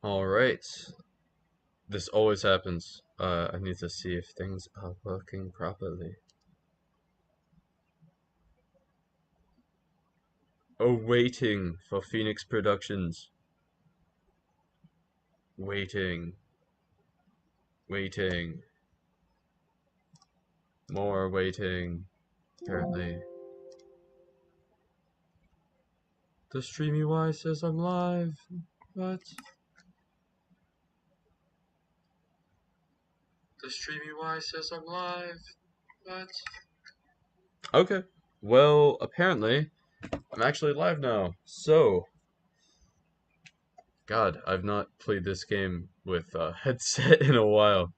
Alright. This always happens. I need to see if things are working properly. Oh, waiting for Phoenix Productions. Waiting. Waiting. More waiting. Apparently. The streamy Y says I'm live. What? The streamy Y says I'm live. What? Okay. Well, apparently, I'm actually live now. So, God, I've not played this game with a headset in a while.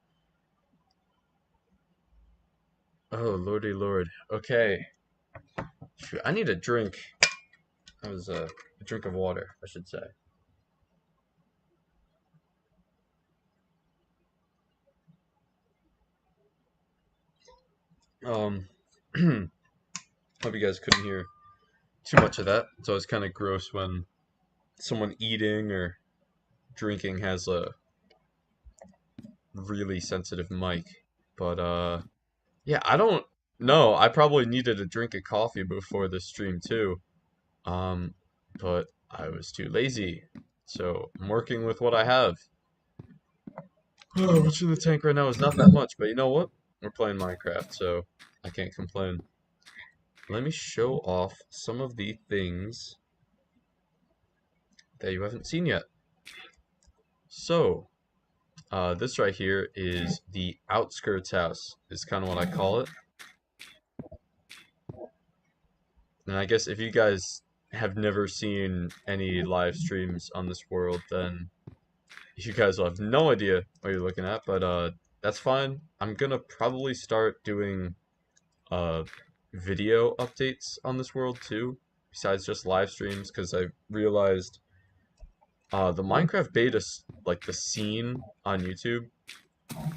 Oh, lordy lord. Okay. Shoot, I need a drink. That was a drink of water, I should say. Um, hope you guys couldn't hear too much of that. It's always kind of gross when someone eating or drinking has a really sensitive mic. But, yeah, I don't know. I probably needed a drink of coffee before the stream too. Um, but I was too lazy. So I'm working with what I have. Oh, what's in the tank right now is not that much, but you know what? We're playing Minecraft, so I can't complain. Let me show off some of the things that you haven't seen yet. So, this right here is the outskirts house, is kind of what I call it. And I guess if you guys have never seen any live streams on this world, then you guys will have no idea what you're looking at, but that's fine. I'm gonna probably start doing uh, video updates on this world too, besides just live streams, because I realized the Minecraft beta, like the scene on YouTube,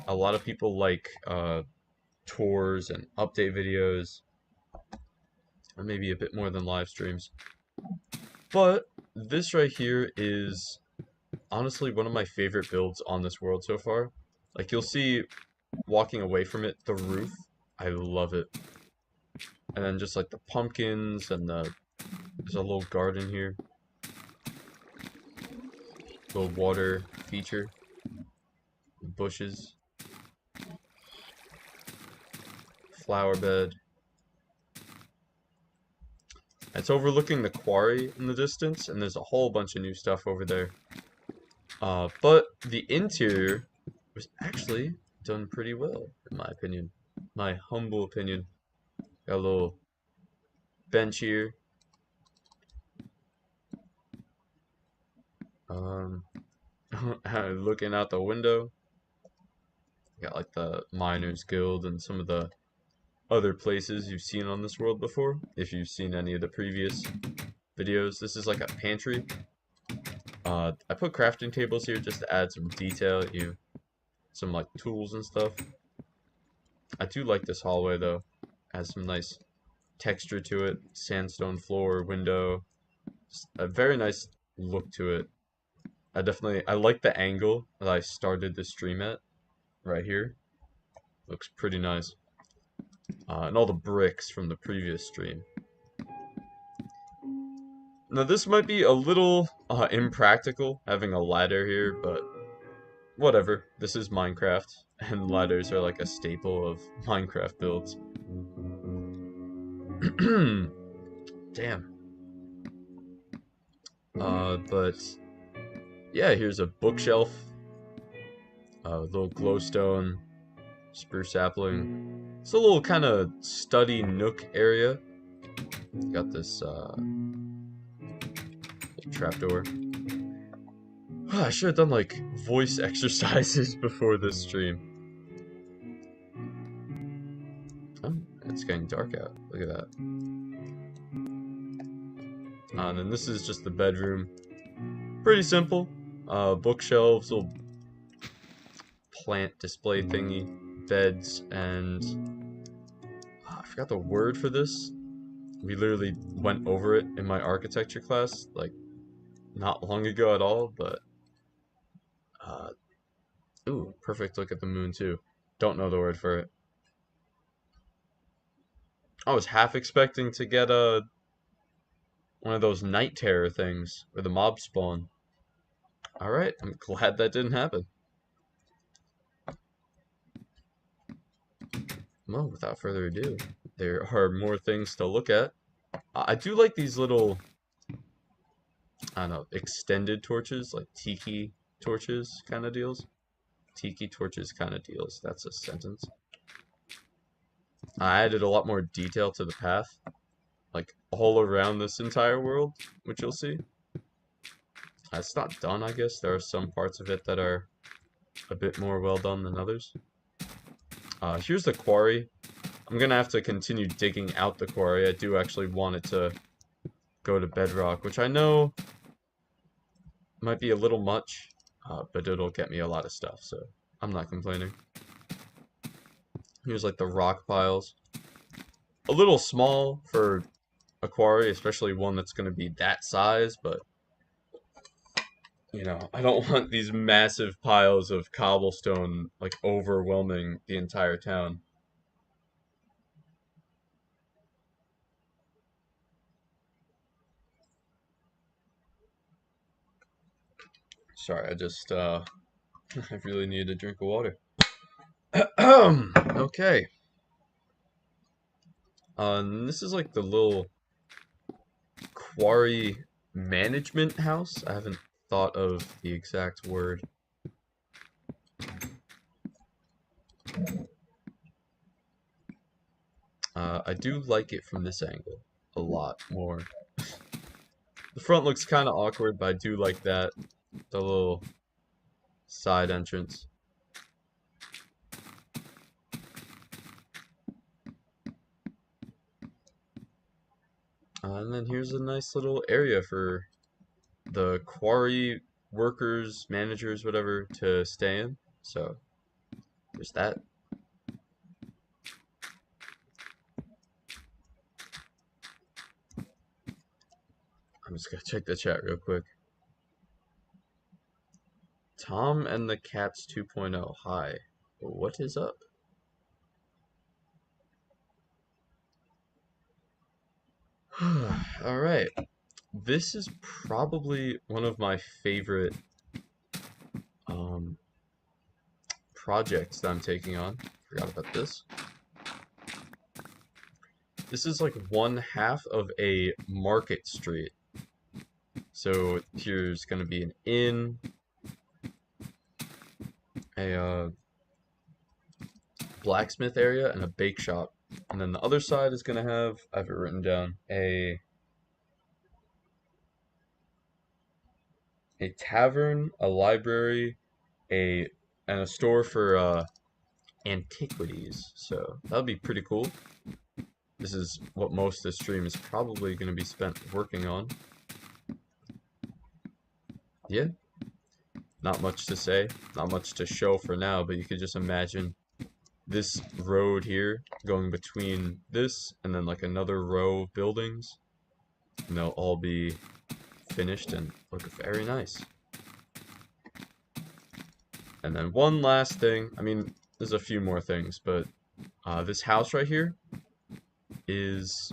a lot of people like tours and update videos, or maybe a bit more than live streams. But this right here is honestly one of my favorite builds on this world so far. Like you'll see walking away from it, the roof, I love it. And then just like the pumpkins and there's a little garden here. Little water feature. Bushes. Flower bed. It's overlooking the quarry in the distance, and there's a whole bunch of new stuff over there. But the interior was actually done pretty well, in my opinion. My humble opinion. Got a little bench here. Um, looking out the window. Got like the Miners Guild and some of the other places you've seen on this world before. If you've seen any of the previous videos, this is like a pantry. I put crafting tables here just to add some detail, some like tools and stuff. I do like this hallway though. Has some nice texture to it. Sandstone floor, window. Just a very nice look to it. I like the angle that I started the stream at right here. Looks pretty nice. And all the bricks from the previous stream. Now this might be a little impractical having a ladder here, but whatever. This is Minecraft, and ladders are like a staple of Minecraft builds. Damn. But yeah, here's a bookshelf, a little glowstone, spruce sapling. It's a little kind of study nook area. Got this trapdoor. I should have done like voice exercises before this stream. Oh, it's getting dark out. Look at that. And then this is just the bedroom. Pretty simple. Bookshelves, little plant display thingy, beds, and I forgot the word for this. We literally went over it in my architecture class, like not long ago at all, but Uh, ooh, perfect look at the moon too. Don't know the word for it. I was half expecting to get one of those night terror things where the mobs spawn. Alright, I'm glad that didn't happen. Well, without further ado, there are more things to look at. I do like these little, I don't know, extended torches, like tiki torches kind of deals. Tiki torches kind of deals. That's a sentence. I added a lot more detail to the path, like all around this entire world, which you'll see. It's not done, I guess. There are some parts of it that are a bit more well done than others. Here's the quarry. I'm gonna have to continue digging out the quarry. I do actually want it to go to bedrock, which I know might be a little much, but it'll get me a lot of stuff, so I'm not complaining. Here's like the rock piles. A little small for a quarry, especially one that's gonna be that size, but you know, I don't want these massive piles of cobblestone like overwhelming the entire town. Sorry, I just I really need a drink of water. Okay. This is like the little quarry management house. I haven't thought of the exact word. I do like it from this angle a lot more. The front looks kind of awkward, but I do like that. The little side entrance. And then here's a nice little area for the quarry workers, managers, whatever, to stay in. So there's that. I'm just gonna check the chat real quick. Tom and the Cats 2.0. Hi. What is up? Alright. This is probably one of my favorite projects that I'm taking on. Forgot about this. This is like one half of a market street. So here's gonna be an inn, a blacksmith area, and a bake shop. And then the other side is gonna have, I have it written down, a tavern, a library, and a store for antiquities. So that'll be pretty cool. This is what most of the stream is probably going to be spent working on. Yeah, not much to say, not much to show for now, but you could just imagine this road here going between this and then like another row of buildings, and they'll all be finished and look very nice. And then one last thing, I mean, there's a few more things, but this house right here is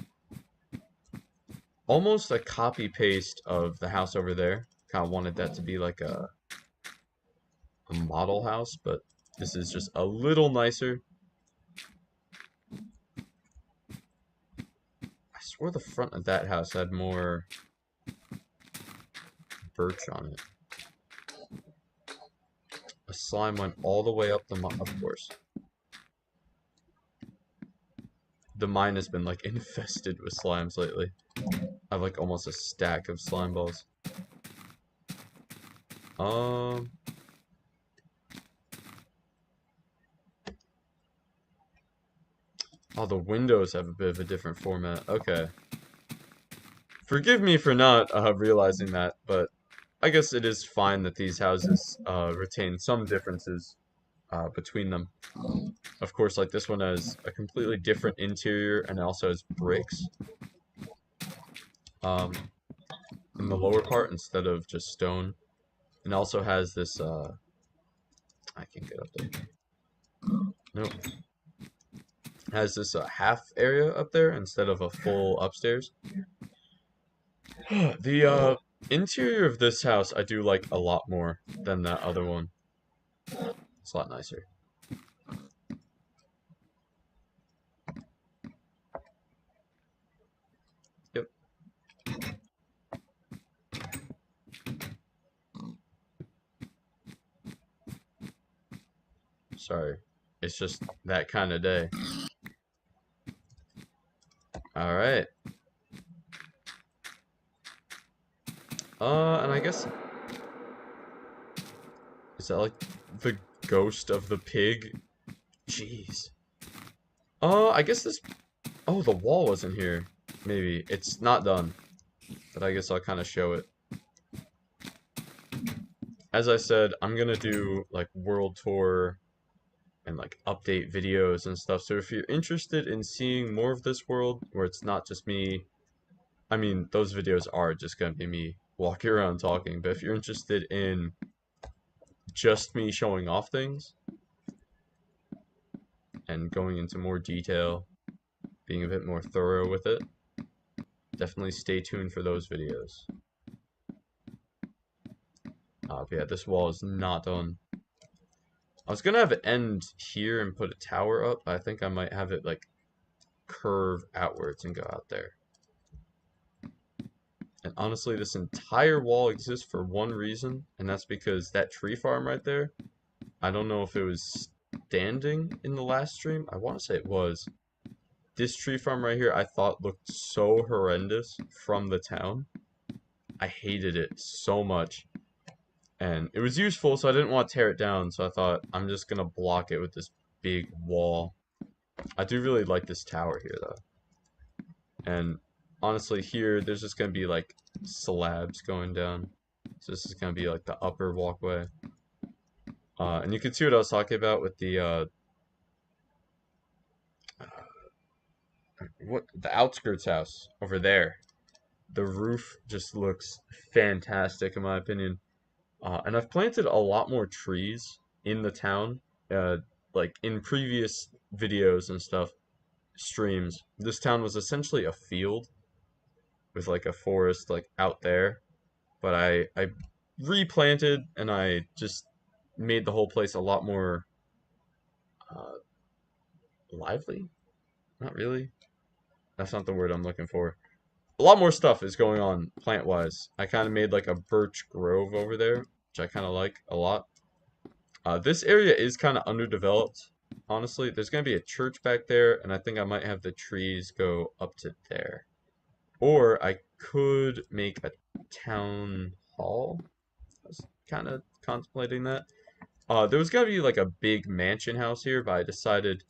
almost a copy paste of the house over there. Kind of wanted that to be like a model house, but this is just a little nicer. I swore the front of that house had more birch on it. A slime went all the way up the mine, of course. The mine has been like infested with slimes lately. I have like almost a stack of slime balls. Oh, the windows have a bit of a different format. Okay. Forgive me for not realizing that, but I guess it is fine that these houses retain some differences between them. Of course, like this one has a completely different interior and also has bricks in the lower part instead of just stone. And also has this I can't get up there. Nope. Has this half area up there instead of a full upstairs. The interior of this house I do like a lot more than that other one. It's a lot nicer. Yep. Sorry. It's just that kind of day. Alright. And I guess... Is that like the ghost of the pig? Jeez. I guess this... Oh, the wall wasn't here. Maybe. It's not done. But I guess I'll kind of show it. As I said, I'm gonna do, like, world tour and, like, update videos and stuff. So if you're interested in seeing more of this world, where it's not just me... I mean, those videos are just gonna be me walking around talking. But if you're interested in just me showing off things and going into more detail, being a bit more thorough with it, definitely stay tuned for those videos. But yeah, this wall is not done. I was gonna have it end here and put a tower up, but I think I might have it like curve outwards and go out there. And honestly, this entire wall exists for one reason, and that's because that tree farm right there, I don't know if it was standing in the last stream. I want to say it was. This tree farm right here I thought looked so horrendous from the town. I hated it so much. And it was useful, so I didn't want to tear it down, so I thought I'm just gonna block it with this big wall. I do really like this tower here, though. And honestly, here, there's just gonna be, like, slabs going down. So this is gonna be, like, the upper walkway. And you can see what I was talking about with the outskirts house over there. The roof just looks fantastic, in my opinion. And I've planted a lot more trees in the town. Like in previous videos and stuff, streams, this town was essentially a field with like a forest like out there. But I replanted and I just made the whole place a lot more uh, lively. Not really. That's not the word I'm looking for. A lot more stuff is going on plant-wise. I kind of made like a birch grove over there, which I kind of like a lot. This area is kind of underdeveloped, honestly. There's going to be a church back there, and I think I might have the trees go up to there. Or I could make a town hall. I was kind of contemplating that. There was going to be like a big mansion house here, but I decided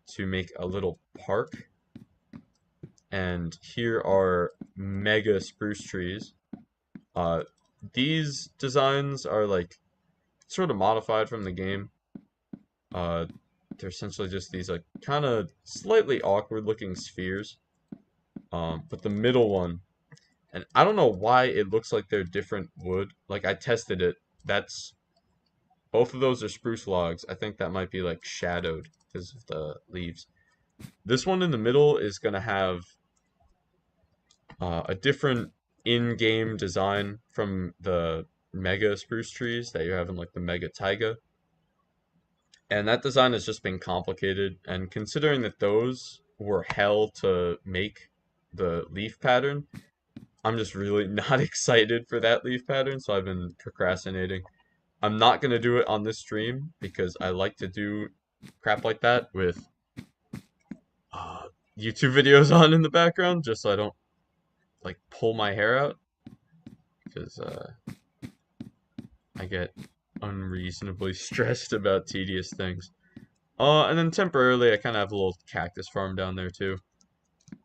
to make a little park. And here are mega spruce trees. These designs are like sort of modified from the game. They're essentially just these like kind of slightly awkward looking spheres. But the middle one, and I don't know why it looks like they're different wood. Like I tested it. That's both of those are spruce logs. I think that might be like shadowed because of the leaves. This one in the middle is gonna have a different in-game design from the mega spruce trees that you have in like the mega taiga. And that design has just been complicated. And considering that those were hell to make the leaf pattern, I'm just really not excited for that leaf pattern. So I've been procrastinating. I'm not going to do it on this stream because I like to do crap like that with uh, YouTube videos on in the background just so I don't like pull my hair out. Because I get unreasonably stressed about tedious things. And then temporarily, I kind of have a little cactus farm down there too.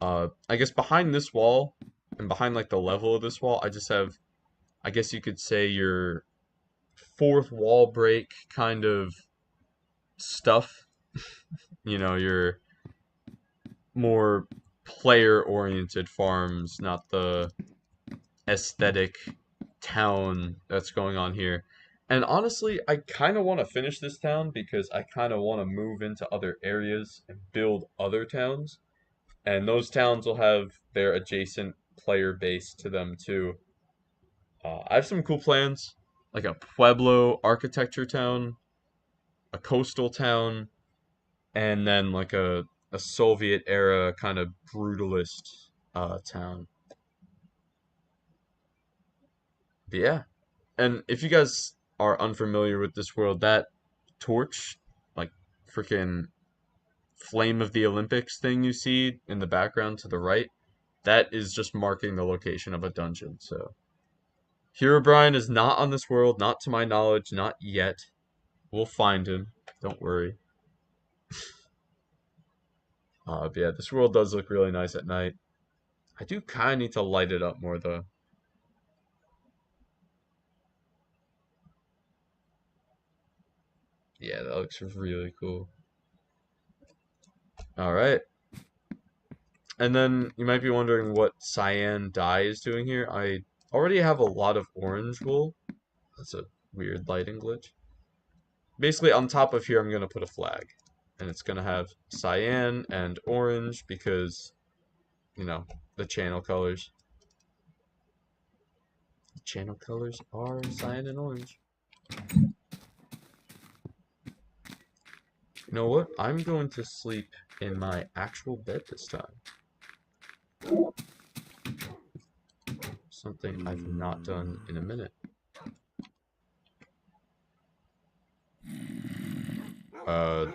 I guess behind this wall, and behind like the level of this wall, I just have, I guess you could say your fourth wall break kind of stuff. You know, your more player-oriented farms, not the aesthetic town that's going on here. And honestly, I kind of want to finish this town because I kind of want to move into other areas and build other towns. And those towns will have their adjacent player base to them too. I have some cool plans, like a Pueblo architecture town, a coastal town, and then like a Soviet era kind of brutalist town. But yeah, and if you guys are unfamiliar with this world, that torch, like freaking flame of the Olympics thing you see in the background to the right, that is just marking the location of a dungeon. So Herobrine is not on this world, not to my knowledge, not yet. We'll find him. Don't worry. But yeah, this world does look really nice at night. I do kind of need to light it up more though. Yeah, that looks really cool. All right. And then you might be wondering what cyan dye is doing here. I already have a lot of orange wool. That's a weird lighting glitch. Basically, on top of here, I'm going to put a flag. And it's going to have cyan and orange because, you know, the channel colors. The channel colors are cyan and orange. You know what? I'm going to sleep in my actual bed this time. Something I've not done in a minute. Uh,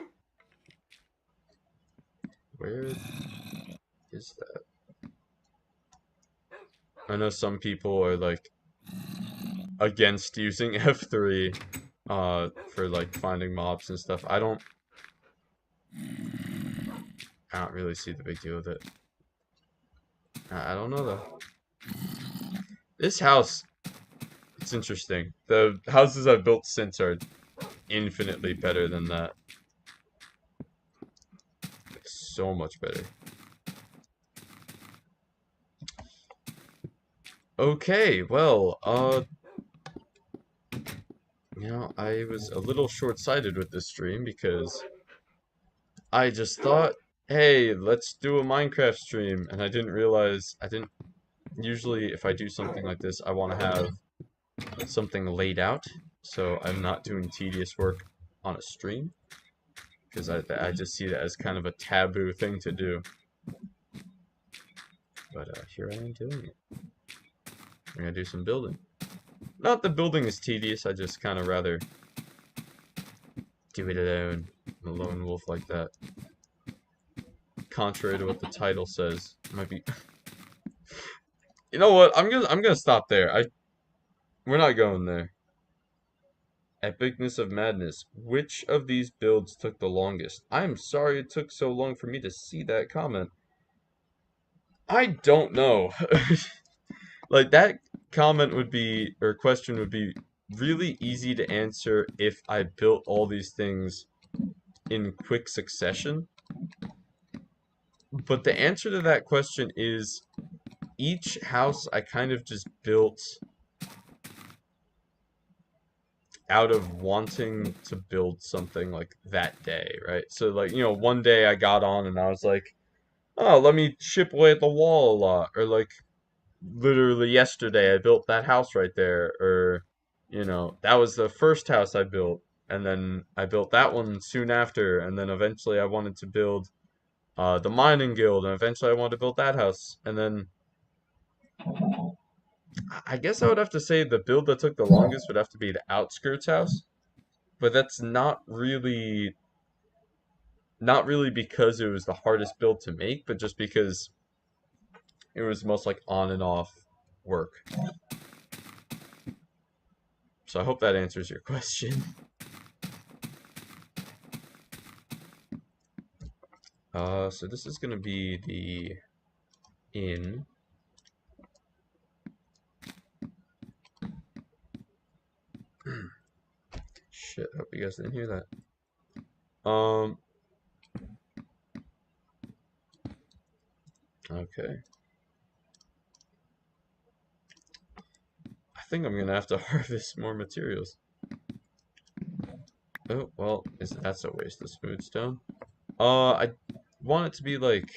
where is that? I know some people are like against using F3 for like finding mobs and stuff. I don't really see the big deal with it. I don't know though. This house, it's interesting. The houses I've built since are infinitely better than that. So much better. Okay, well, I was a little short-sighted with this stream because I just thought, hey, let's do a Minecraft stream, and I didn't realize, I didn't, usually if I do something like this, I want to have something laid out, so I'm not doing tedious work on a stream, because I just see that as kind of a taboo thing to do. But here I am doing it. I'm gonna do some building. Not that building is tedious, I just kind of rather do it alone. I'm a lone wolf like that. Contrary to what the title says. Might be You know what? I'm gonna stop there. We're not going there. Epicness of madness. Which of these builds took the longest? I am sorry it took so long for me to see that comment. I don't know. Like that comment would be, or question would be really easy to answer if I built all these things in quick succession. But the answer to that question is each house I kind of just built out of wanting to build something like that day, right? So like, one day I got on and I was like, oh, let me chip away at the wall a lot. Or like literally yesterday I built that house right there. Or, that was the first house I built. And then I built that one soon after. And then eventually I wanted to build the mining guild. And eventually I wanted to build that house. And then I guess I would have to say the build that took the longest would have to be the outskirts house. But that's not really because it was the hardest build to make, but just because it was most like on and off work. So I hope that answers your question. So this is gonna be the inn. Shit, hope you guys didn't hear that. Okay. I think I'm gonna have to harvest more materials. Oh, well, that's a waste of smooth stone. I want it to be like...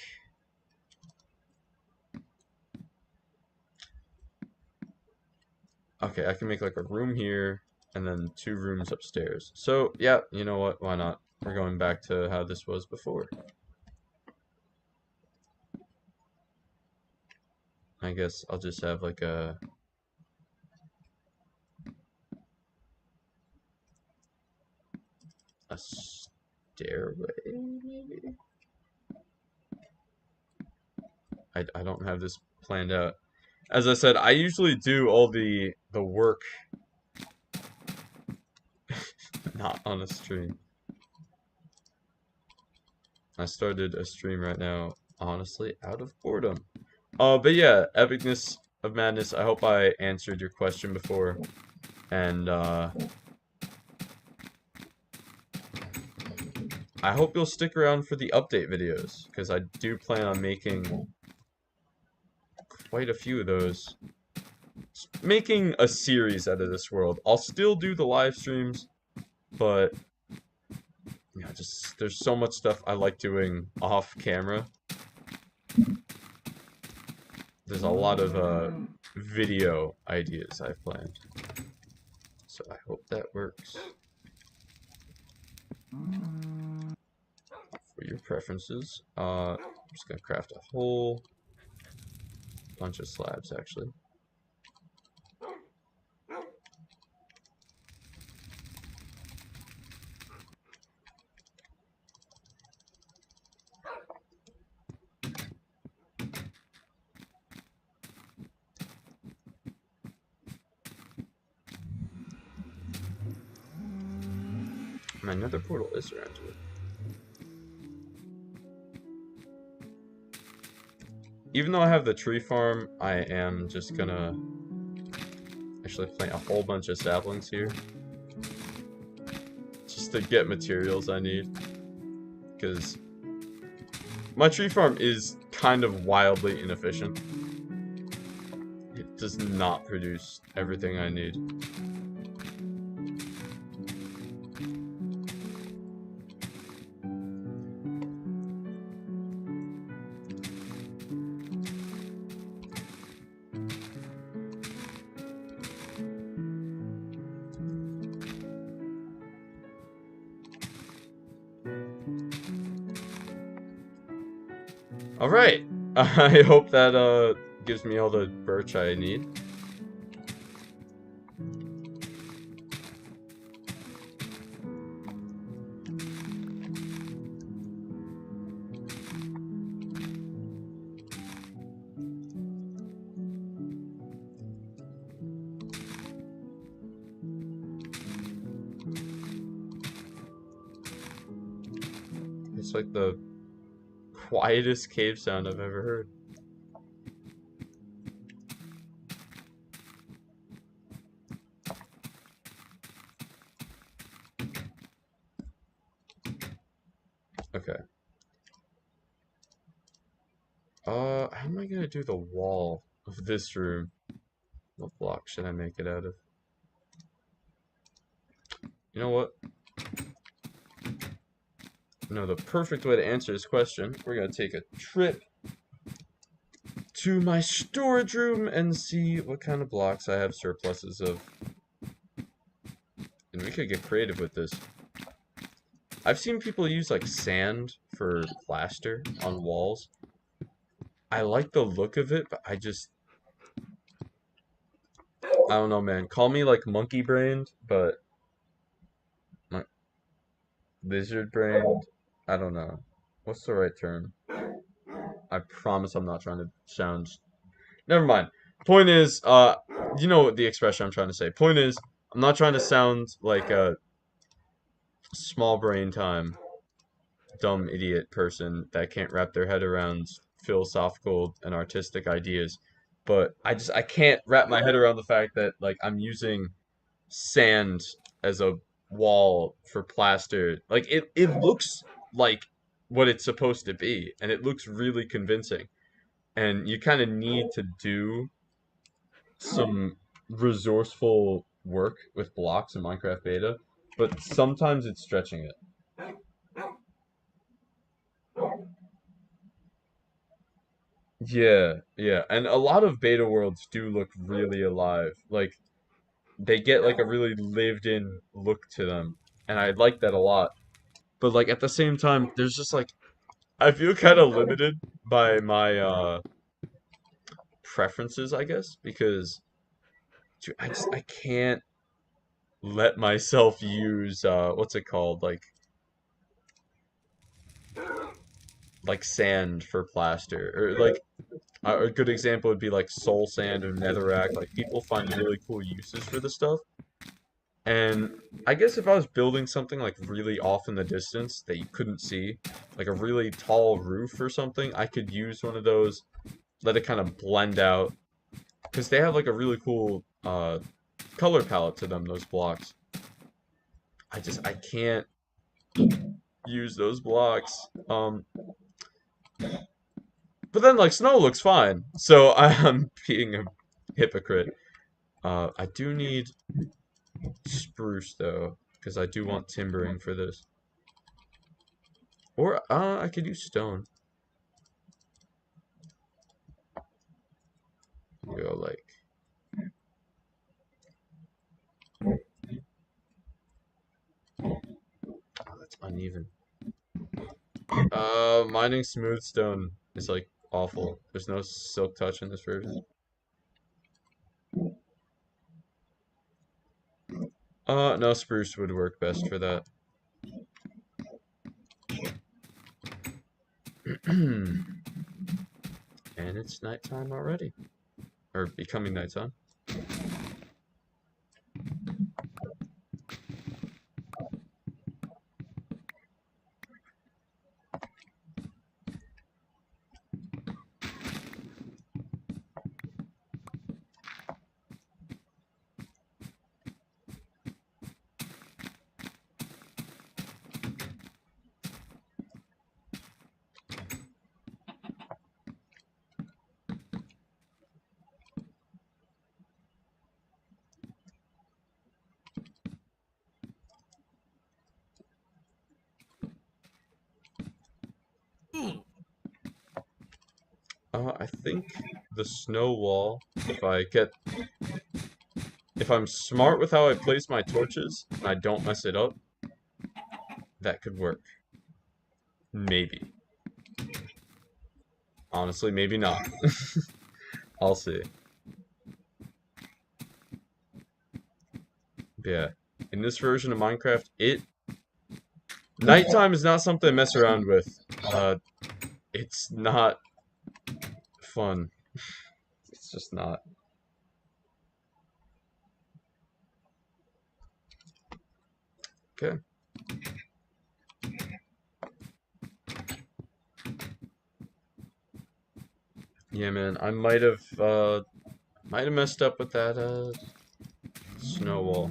Okay, I can make like a room here, and then 2 rooms upstairs. So, yeah, you know what? Why not? We're going back to how this was before. I guess I'll just have like a stairway, maybe? I don't have this planned out. As I said, I usually do all the work not on a stream. I started a stream right now, honestly, out of boredom. But yeah, Epicness of Madness, I hope I answered your question before. And I hope you'll stick around for the update videos, because I do plan on making quite a few of those. Making a series out of this world. I'll still do the live streams, but yeah, just there's so much stuff I like doing off camera. There's a lot of video ideas I've planned. So I hope that works for your preferences. I'm just gonna craft a whole bunch of slabs actually. My nether portal is around here. Even though I have the tree farm, I am just gonna actually plant a whole bunch of saplings here. Just to get materials I need. Because my tree farm is kind of wildly inefficient. It does not produce everything I need. Alright, I hope that gives me all the birch I need. It's like the quietest cave sound I've ever heard. Okay. How am I gonna do the wall of this room? What block should I make it out of? You know what? No, the perfect way to answer this question, we're gonna take a trip to my storage room and see what kind of blocks I have surpluses of. And we could get creative with this. I've seen people use like sand for plaster on walls. I like the look of it, but I don't know, man. Call me like monkey brained, but my lizard brained, I don't know. What's the right term? I promise I'm not trying to sound. Never mind. Point is, you know the expression I'm trying to say. Point is, I'm not trying to sound like a small brain time, dumb idiot person that can't wrap their head around philosophical and artistic ideas. But I can't wrap my head around the fact that like I'm using sand as a wall for plaster. Like it looks like what it's supposed to be, and it looks really convincing. And you kind of need to do some resourceful work with blocks in Minecraft Beta but sometimes it's stretching it. Yeah, yeah, and a lot of beta worlds do look really alive. Like they get like a really lived in look to them, and I like that a lot. But like at the same time, there's just like I feel kind of limited by my preferences, I guess, because dude, I can't let myself use what's it called? Like sand for plaster or like a good example would be like soul sand or netherrack. Like people find really cool uses for this stuff. And I guess if I was building something like really off in the distance that you couldn't see, like a really tall roof or something, I could use one of those, let it kind of blend out. Because they have like a really cool color palette to them, those blocks. I can't use those blocks. But then like snow looks fine. So I'm being a hypocrite. I do need spruce though, because I do want timbering for this. Or I could use stone. Go like oh, that's uneven. Mining smooth stone is like awful. There's no silk touch in this version. No, spruce would work best for that. And it's nighttime already. Or becoming nighttime. I think the snow wall, if I'm smart with how I place my torches, and I don't mess it up, that could work. Maybe. Honestly, maybe not. I'll see. Yeah. In this version of Minecraft, nighttime is not something to mess around with. Uh, it's not fun. It's just not. Okay. Yeah, man. I might have messed up with that snow wall.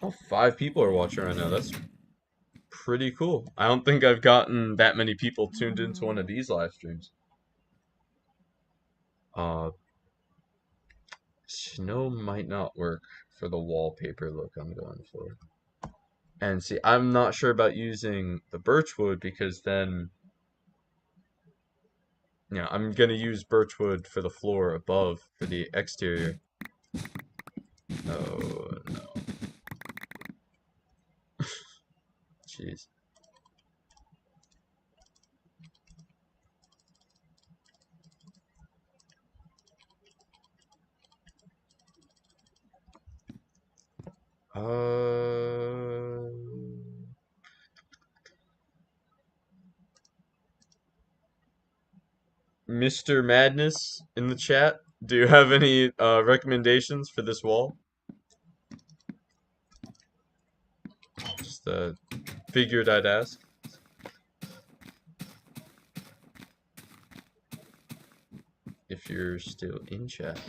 Oh, 5 people are watching right now. That's pretty cool. I don't think I've gotten that many people tuned into one of these live streams. Uh, Snow might not work for the wallpaper look I'm going for. And see, I'm not sure about using the birchwood because then, I'm gonna use birchwood for the floor above for the exterior. Oh no, jeez. Uh, Mr. Madness in the chat, do you have any recommendations for this wall? Just figured I'd ask. If you're still in chat.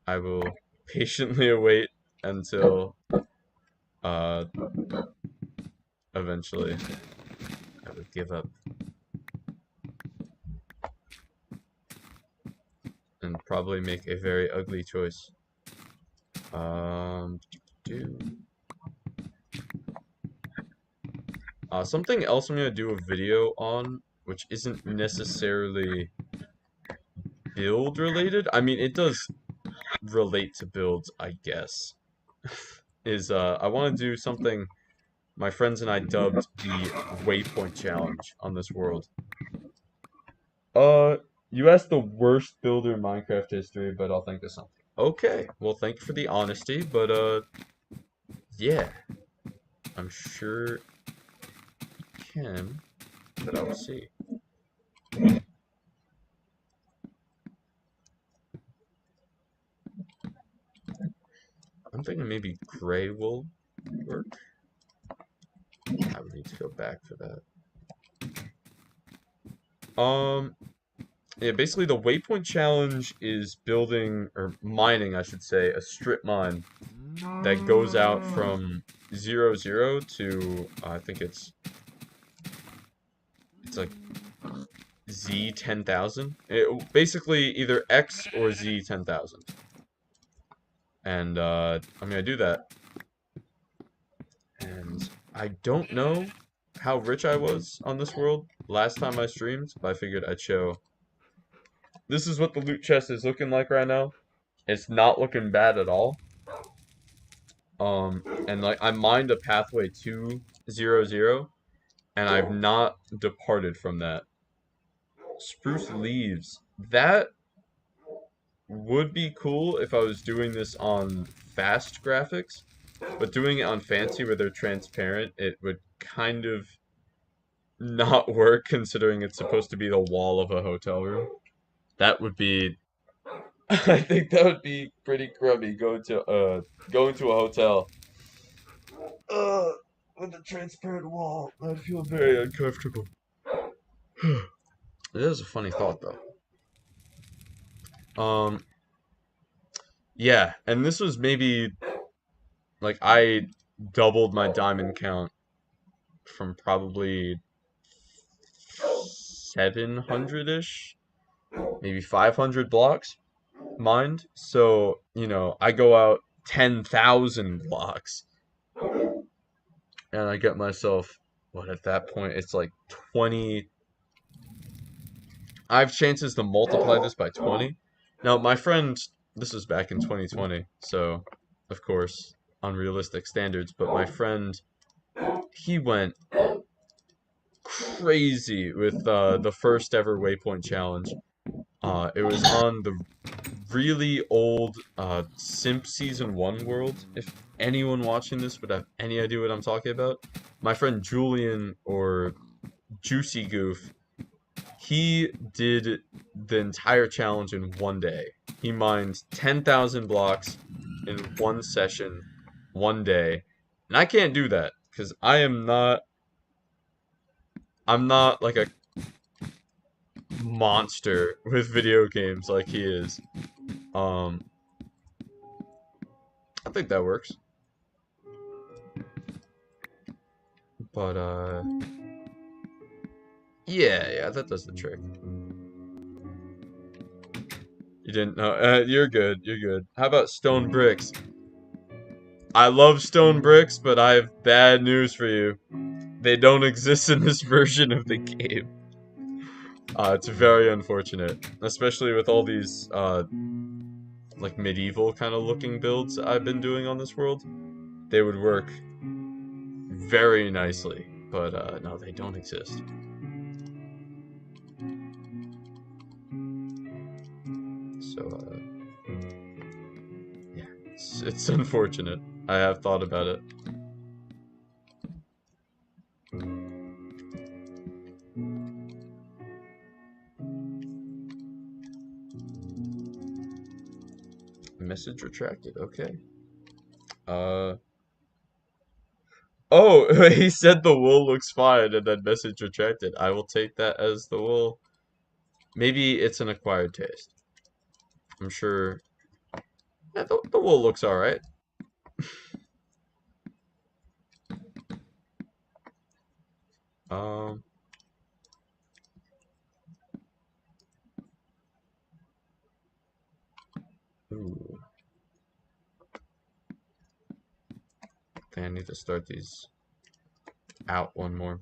I will patiently await until eventually I would give up and probably make a very ugly choice. Do something else I'm gonna do a video on, which isn't necessarily build related. I mean, it does relate to builds, I guess. Is I want to do something my friends and I dubbed the Waypoint Challenge on this world. Uh, you asked the worst builder in Minecraft history, but I'll think of something. Okay, well, thank you for the honesty, but yeah, I'm sure you can, but I'll see. I'm thinking maybe gray will work. I would need to go back for that. Yeah, basically the Waypoint Challenge is building, or mining, I should say, a strip mine that goes out from 0, 0 to, I think it's like Z 10,000. Basically either X or Z 10,000. And I'm gonna do that. And I don't know how rich I was on this world last time I streamed, but I figured I'd show. This is what the loot chest is looking like right now. It's not looking bad at all. And like I mined a pathway to 0, 0, and I've not departed from that. Spruce leaves. That would be cool if I was doing this on fast graphics, but doing it on fancy where they're transparent, it would kind of not work considering it's supposed to be the wall of a hotel room. That would be I think that would be pretty grubby going to a hotel. Uh with a transparent wall. I'd feel very uncomfortable. It is a funny thought though. Yeah, and this was maybe like I doubled my diamond count from probably 700-ish, maybe 500 blocks mined. So, I go out 10,000 blocks and I get myself, what at that point, it's like 20. I have chances to multiply this by 20. Now, my friend, this was back in 2020, so of course, unrealistic standards, but my friend, he went crazy with the first ever Waypoint Challenge. It was on the really old Simp Season 1 world. If anyone watching this would have any idea what I'm talking about, my friend Julian, or Juicy Goof, he did the entire challenge in one day. He mined 10,000 blocks in one session, one day. And I can't do that because I'm not like a monster with video games like he is. Um, I think that works. But yeah, that does the trick. You didn't know? You're good. You're good. How about stone bricks? I love stone bricks, but I have bad news for you. They don't exist in this version of the game. It's very unfortunate, especially with all these like medieval kind of looking builds I've been doing on this world. They would work very nicely, but no, they don't exist. So yeah, it's unfortunate. I have thought about it. Message retracted. Okay. Uh. Oh, he said the wool looks fine, and then message retracted. I will take that as the wool. Maybe it's an acquired taste. I'm sure. Yeah, the wool looks alright. Um. Ooh. I think I need to start these out one more.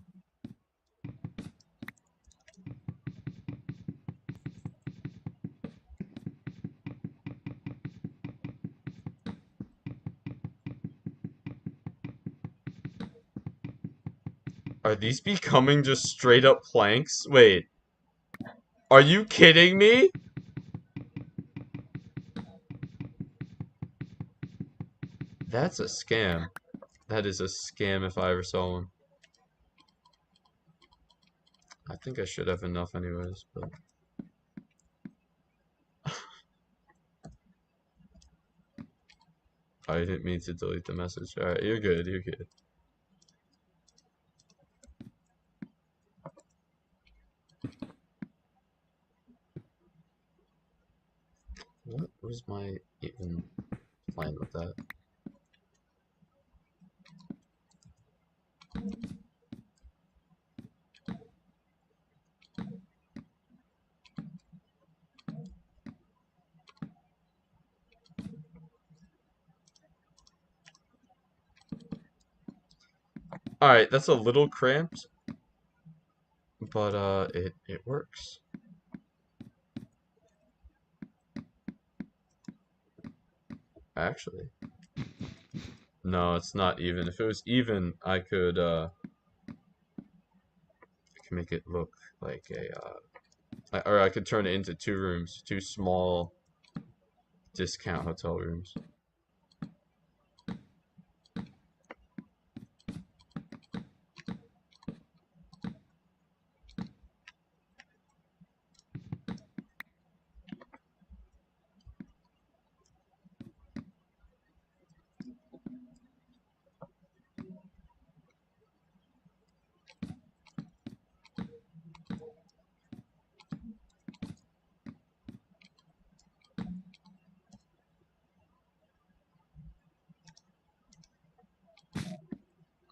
Are these becoming just straight up planks? Wait, are you kidding me? That's a scam. That is a scam if I ever saw one. I think I should have enough anyways, but I didn't mean to delete the message. Alright, you're good, you're good. What was my even plan with that? Alright, that's a little cramped, but it works. Actually. No, it's not even. If it was even, I could make it look like or I could turn it into 2 rooms, 2 small discount hotel rooms.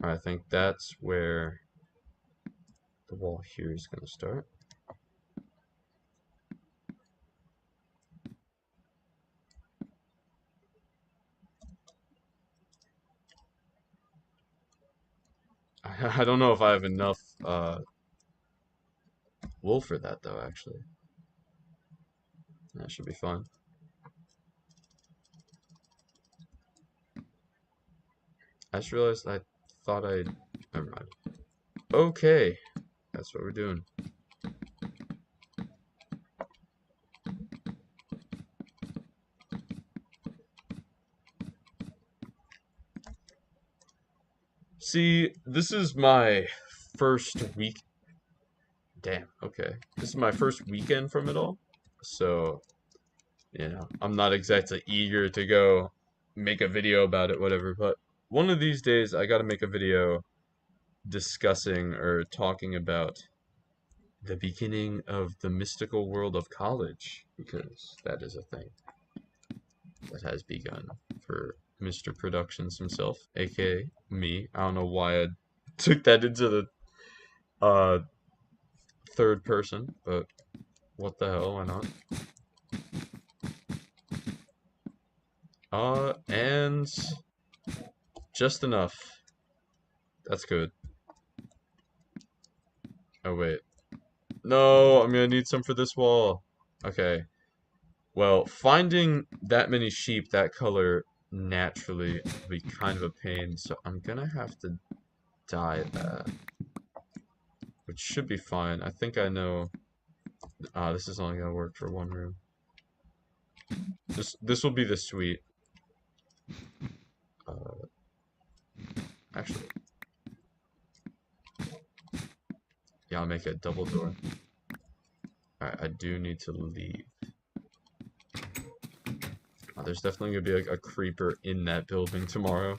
I think that's where the wall here is going to start. I don't know if I have enough wool for that though, actually. That should be fun. I just realized I thought I... Never mind. Okay, that's what we're doing. See, this is my first week. Damn, okay. This is my first weekend from it all. So, I'm not exactly eager to go make a video about it, whatever. But one of these days, I gotta make a video discussing or talking about the beginning of the mystical world of college, because that is a thing that has begun for Mr. Productions himself, aka me. I don't know why I took that into the uh third person, but what the hell, why not? And just enough. That's good. Oh wait. No, I'm gonna need some for this wall. Okay. Well, finding that many sheep that color naturally will be kind of a pain, so I'm gonna have to dye that, which should be fine. I think I know. This is only gonna work for one room. This will be the suite. Uh, actually, yeah, I'll make a double door. Alright, I do need to leave. There's definitely gonna be like a creeper in that building tomorrow.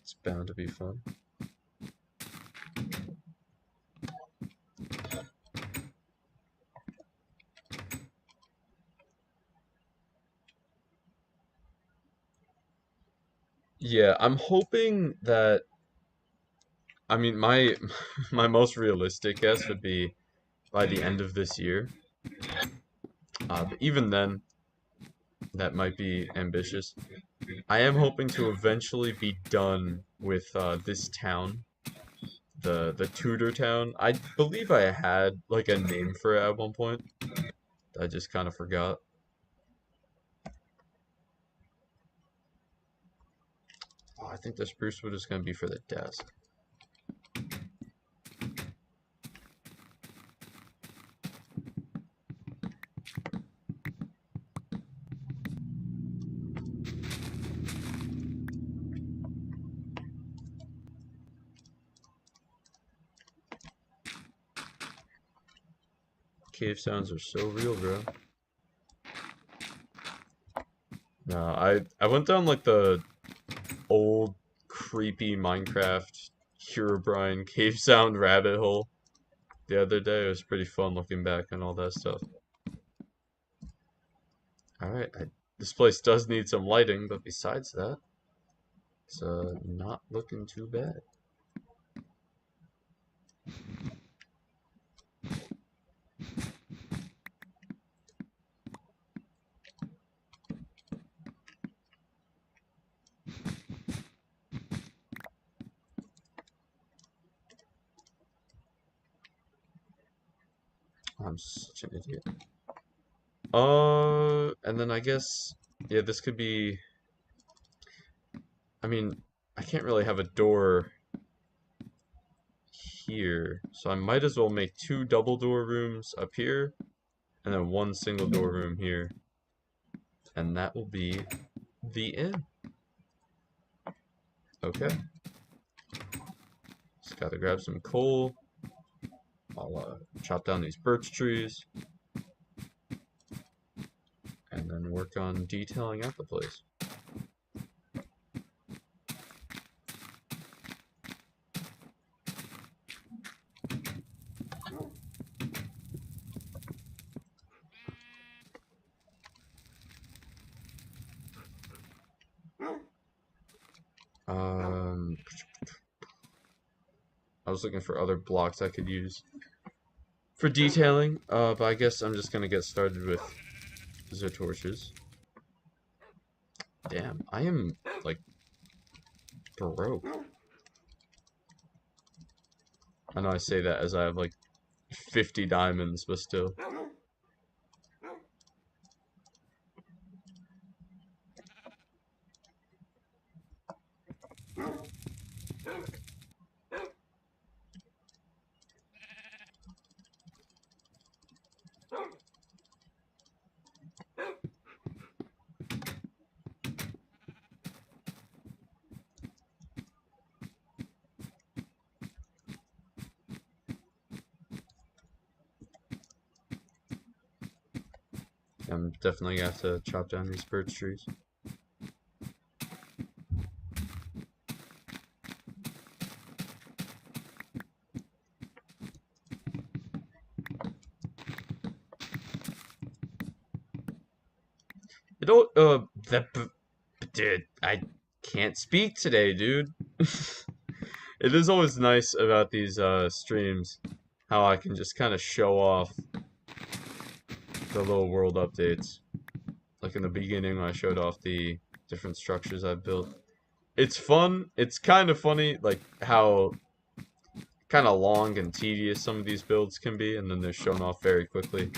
It's bound to be fun. Yeah, I'm hoping that I mean, my my most realistic guess would be by the end of this year. But even then, that might be ambitious. I am hoping to eventually be done with this town, the Tudor town. I believe I had like a name for it at one point. I just kind of forgot. Oh, I think the spruce wood is going to be for the desk. Cave sounds are so real, bro. No, I went down like the old creepy Minecraft Herobrine cave sound rabbit hole the other day. It was pretty fun looking back on all that stuff. Alright, this place does need some lighting, but besides that, it's not looking too bad. I'm such an idiot. And then I guess, yeah, this could be, I mean, I can't really have a door here, so I might as well make two double door rooms up here, and then one single door room here, and that will be the inn. Okay. Just gotta grab some coal. I'll chop down these birch trees, and then work on detailing out the place. Um, I was looking for other blocks I could use for detailing, but I guess I'm just gonna get started with the torches. Damn, I am like broke. I know I say that as I have like 50 diamonds, but still. I'm definitely gonna have to chop down these birch trees. You know, dude, I can't speak today, dude. It is always nice about these streams how I can just kind of show off the little world updates. Like in the beginning when I showed off the different structures I've built. It's fun. It's kind of funny, like how kind of long and tedious some of these builds can be, and then they're shown off very quickly.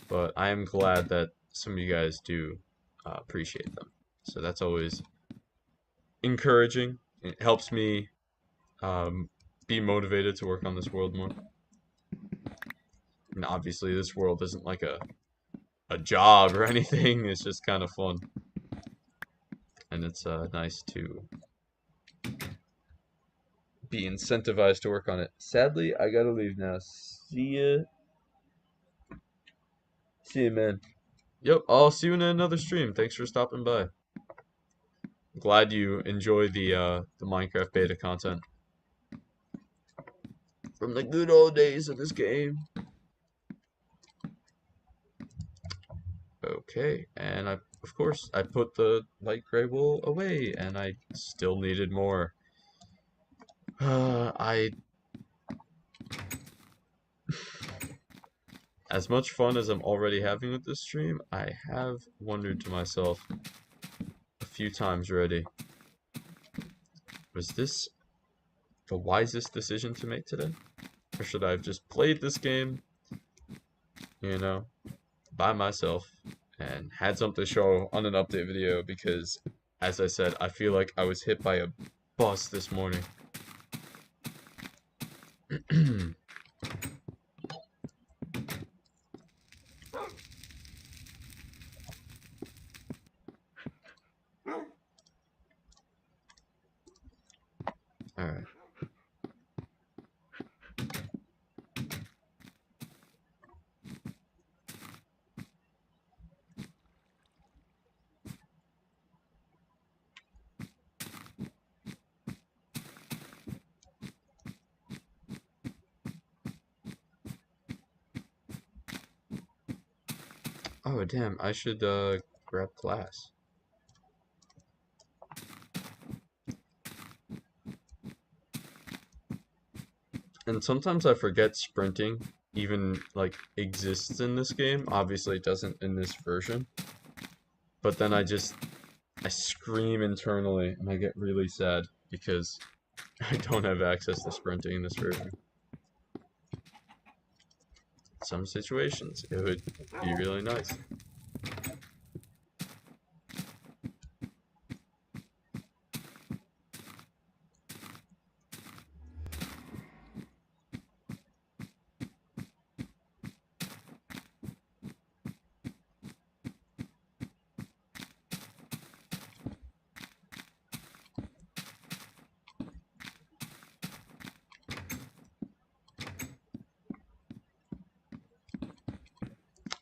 But I am glad that some of you guys do appreciate them. So that's always encouraging. It helps me um, be motivated to work on this world more. And obviously, this world isn't like a job or anything. It's just kind of fun, and it's nice to be incentivized to work on it. Sadly, I gotta leave now. See ya. See you, man. Yep, I'll see you in another stream. Thanks for stopping by. Glad you enjoy the Minecraft beta content from the good old days of this game. Okay, and of course I put the light gray wool away, and I still needed more. I As much fun as I'm already having with this stream, I have wondered to myself a few times already, was this the wisest decision to make today? Or should I have just played this game, you know, by myself and had something to show on an update video because, as I said, I feel like I was hit by a bus this morning. Alright. Oh, damn, I should, grab class. And sometimes I forget sprinting even, like, exists in this game. Obviously, it doesn't in this version. But then I scream internally and I get really sad because I don't have access to sprinting in this version. Some situations, it would be really nice.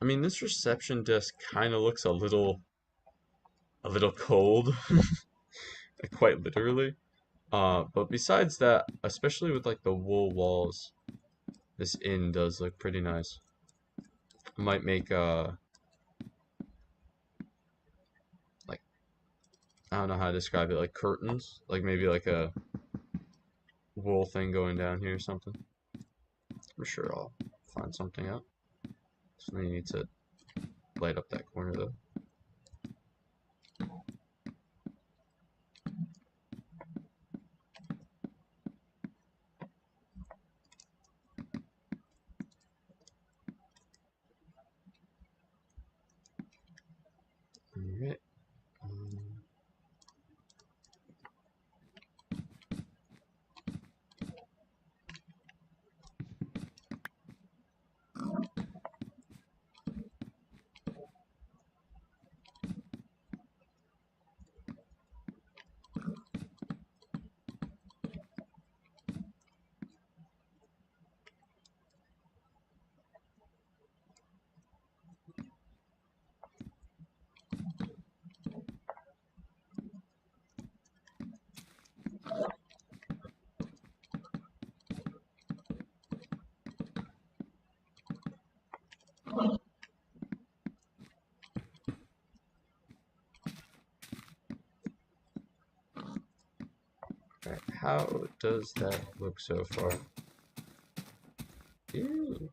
I mean, this reception desk kind of looks a little cold, quite literally. But besides that, especially with like the wool walls, this inn does look pretty nice. I might make like, I don't know how to describe it, like curtains, like maybe like a wool thing going down here or something. I'm sure I'll find something out. So you need to light up that corner though. Alright. Alright, how does that look so far? Ew.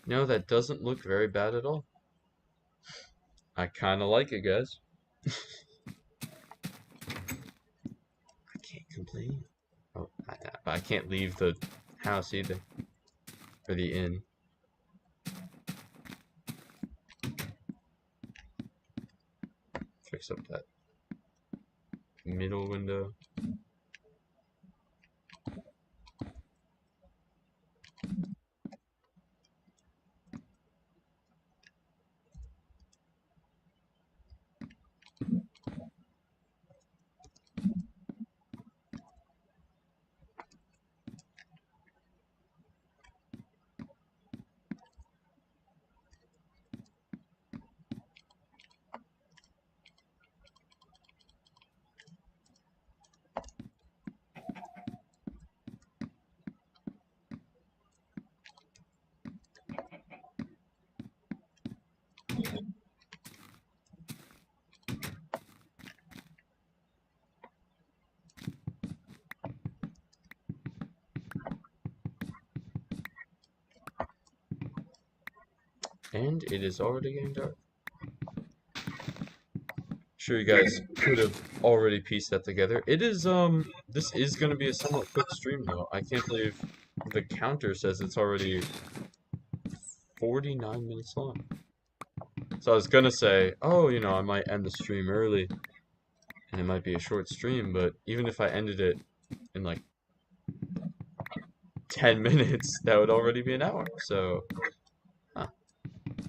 No, that doesn't look very bad at all. I kind of like it, guys. I can't complain. Oh, I can't leave the house either. Or the inn. Fix up that middle window. And it is already getting dark. Sure, you guys could have already pieced that together. It is, this is going to be a somewhat quick stream, though. I can't believe the counter says it's already 49 minutes long. So I was going to say, oh, you know, I might end the stream early, and it might be a short stream, but even if I ended it in, like, 10 minutes, that would already be an hour. So, huh,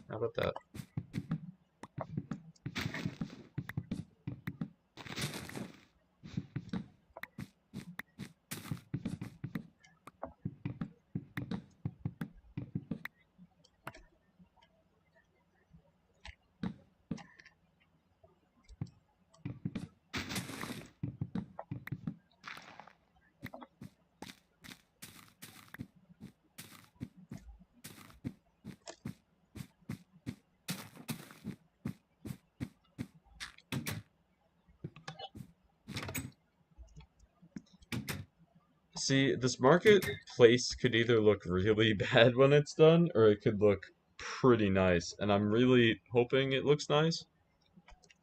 how about that? See, this marketplace could either look really bad when it's done, or it could look pretty nice. And I'm really hoping it looks nice.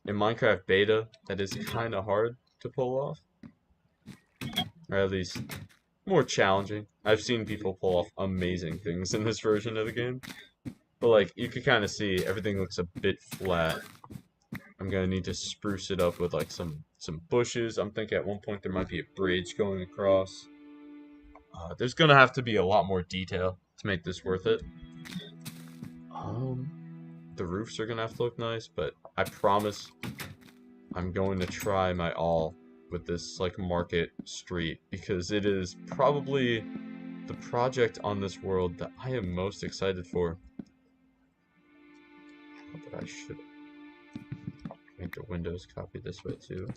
In Minecraft beta, that is kind of hard to pull off. Or at least more challenging. I've seen people pull off amazing things in this version of the game. But like, you can kind of see everything looks a bit flat. I'm gonna need to spruce it up with like some bushes. I'm thinking at one point there might be a bridge going across. There's gonna have to be a lot more detail to make this worth it. Um, the roofs are gonna have to look nice, but I promise I'm going to try my all with this like market street because it is probably the project on this world that I am most excited for. But I should make the windows copy this way too.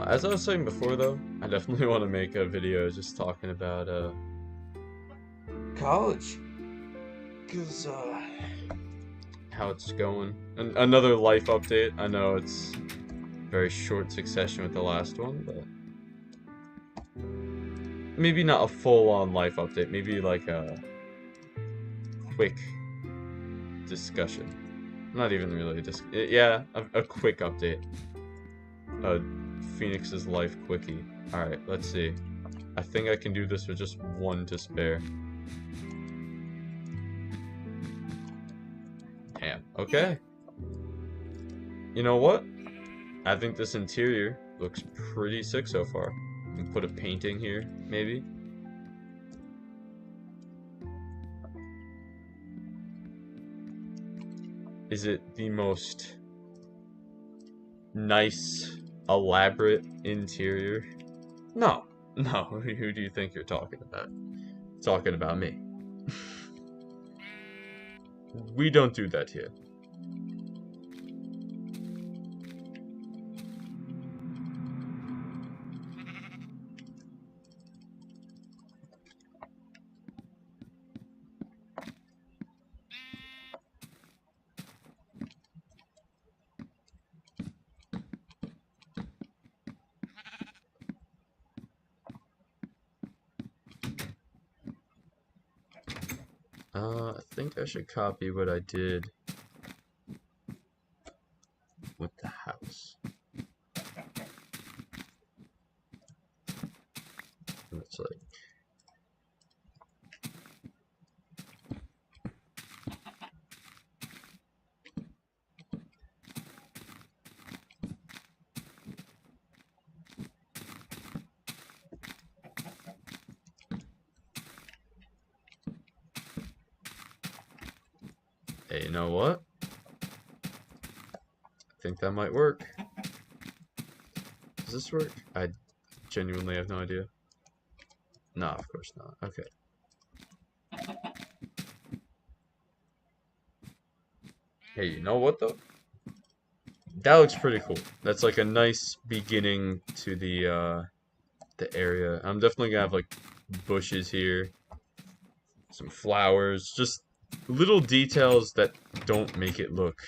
As I was saying before though, I definitely want to make a video just talking about college. Because how it's going. And another life update. I know it's very short succession with the last one, but maybe not a full-on life update. Maybe like a quick discussion. Not even really yeah, a quick update. Phoenix's life quickie. Alright, let's see. I think I can do this with just one to spare. Damn, okay. You know what? I think this interior looks pretty sick so far. And put a painting here, maybe. Is it the most nice, elaborate interior? No. No, who do you think you're talking about? Talking about me. We don't do that here. I think I should copy what I did with the house. It's like, hey, you know what? I think that might work. Does this work? I genuinely have no idea. No, of course not. Okay. Hey, you know what though? That looks pretty cool. That's like a nice beginning to the area. I'm definitely gonna have like bushes here, some flowers, just little details that don't make it look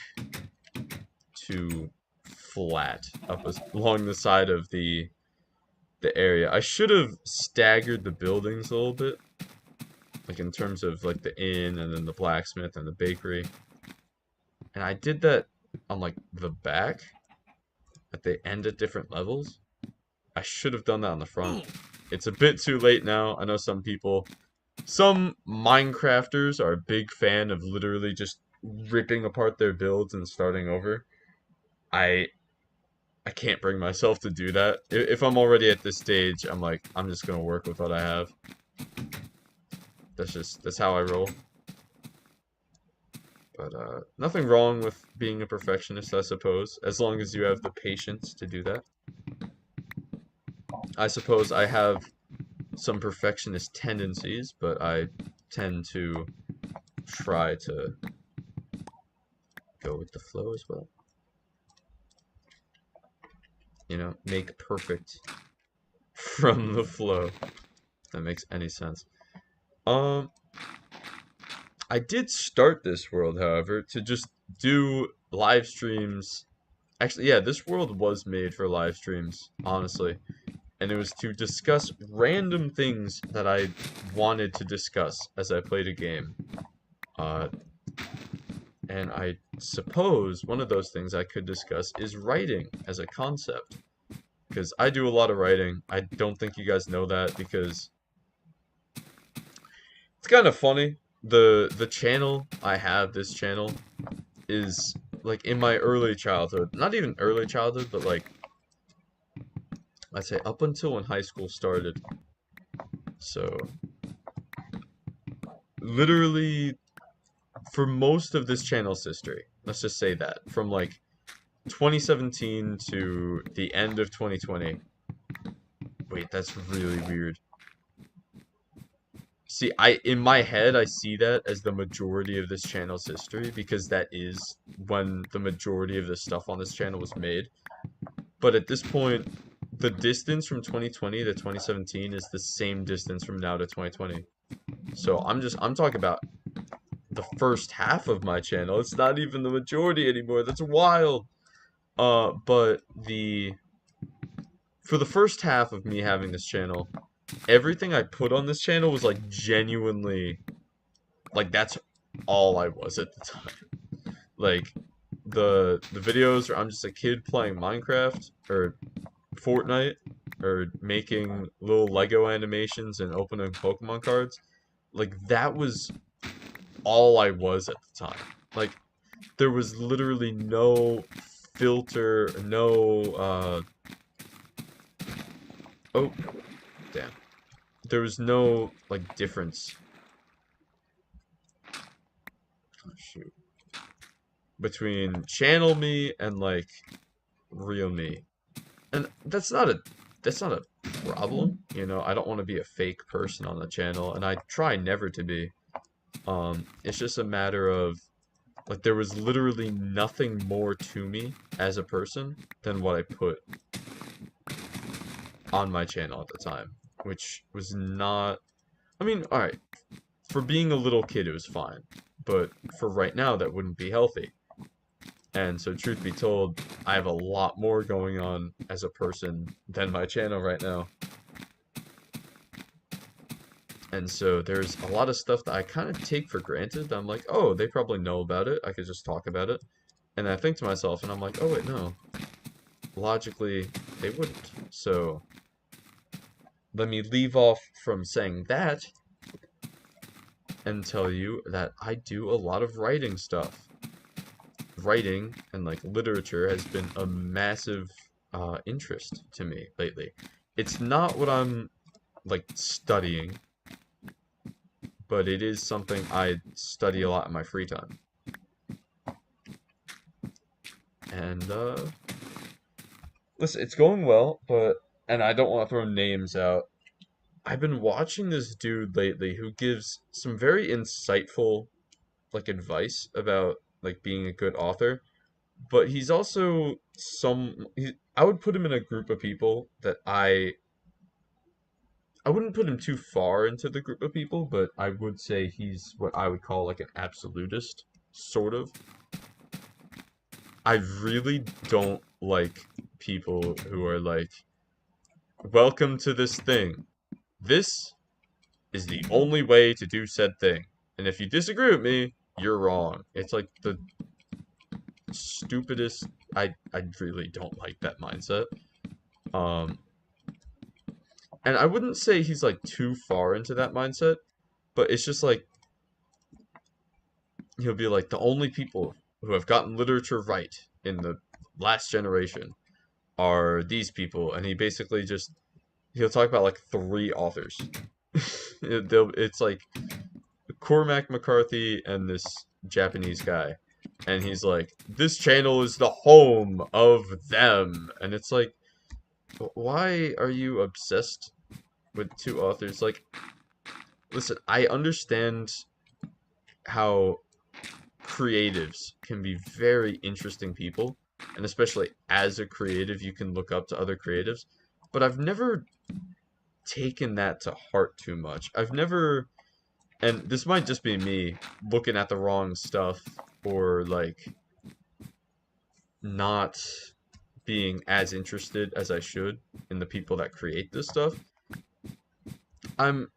too flat up along the side of the area. I should have staggered the buildings a little bit, like in terms of like the inn and then the blacksmith and the bakery. And I did that on like the back, that they end at different levels. I should have done that on the front. It's a bit too late now. I know some Minecrafters are a big fan of literally just ripping apart their builds and starting over. I I can't bring myself to do that. If I'm already at this stage, I'm just gonna work with what I have. That's how I roll. But nothing wrong with being a perfectionist, I suppose, as long as you have the patience to do that. I suppose I have some perfectionist tendencies, but I tend to try to go with the flow as well. You know, make perfect from the flow. If that makes any sense. I did start this world, however, to just do live streams. Actually, yeah, this world was made for live streams, honestly. And it was to discuss random things that I wanted to discuss as I played a game. Uh, and I suppose one of those things I could discuss is writing as a concept. Because I do a lot of writing. I don't think you guys know that because it's kind of funny. The channel I have, this channel, is like in my early childhood. Not even early childhood, but like I'd say up until when high school started. So literally for most of this channel's history, let's just say that, from like 2017 to the end of 2020. Wait, that's really weird. See, in my head, I see that as the majority of this channel's history because that is when the majority of the stuff on this channel was made. But at this point, the distance from 2020 to 2017 is the same distance from now to 2020. So I'm talking about the first half of my channel. It's not even the majority anymore. That's wild. But for the first half of me having this channel, everything I put on this channel was like genuinely, like that's all I was at the time. Like the videos where I'm just a kid playing Minecraft or Fortnite or making little Lego animations and opening Pokemon cards, like that was all I was at the time. Like there was literally no filter, no oh damn. There was no like difference. Oh, shoot. Between channel me and like real me. And that's not a problem, you know. I don't want to be a fake person on the channel and I try never to be. It's just a matter of like there was literally nothing more to me as a person than what I put on my channel at the time, which was not, I mean, all right, for being a little kid it was fine, but for right now that wouldn't be healthy. And so truth be told, I have a lot more going on as a person than my channel right now. And so there's a lot of stuff that I kind of take for granted. I'm like, oh, they probably know about it. I could just talk about it. And I think to myself, and I'm like, oh, wait, no. Logically, they wouldn't. So let me leave off from saying that and tell you that I do a lot of writing stuff. Writing and like literature has been a massive interest to me lately. It's not what I'm like studying, but it is something I study a lot in my free time. And listen, it's going well, but and I don't want to throw names out. I've been watching this dude lately who gives some very insightful like advice about like being a good author, but he's also I would put him in a group of people that I wouldn't put him too far into the group of people, but I would say he's what I would call like an absolutist, sort of. I really don't like people who are like, welcome to this thing. This is the only way to do said thing. And if you disagree with me, you're wrong. It's like the stupidest. I really don't like that mindset. Um, and I wouldn't say he's like too far into that mindset, but it's just like he'll be like the only people who have gotten literature right in the last generation are these people, and he basically just he'll talk about like three authors. It's like Cormac McCarthy and this Japanese guy, and he's like, this channel is the home of them, and it's like, why are you obsessed with two authors? Like, listen, I understand how creatives can be very interesting people, and especially as a creative, you can look up to other creatives, but I've never taken that to heart too much. I've never, and this might just be me looking at the wrong stuff or like not being as interested as I should in the people that create this stuff. I'm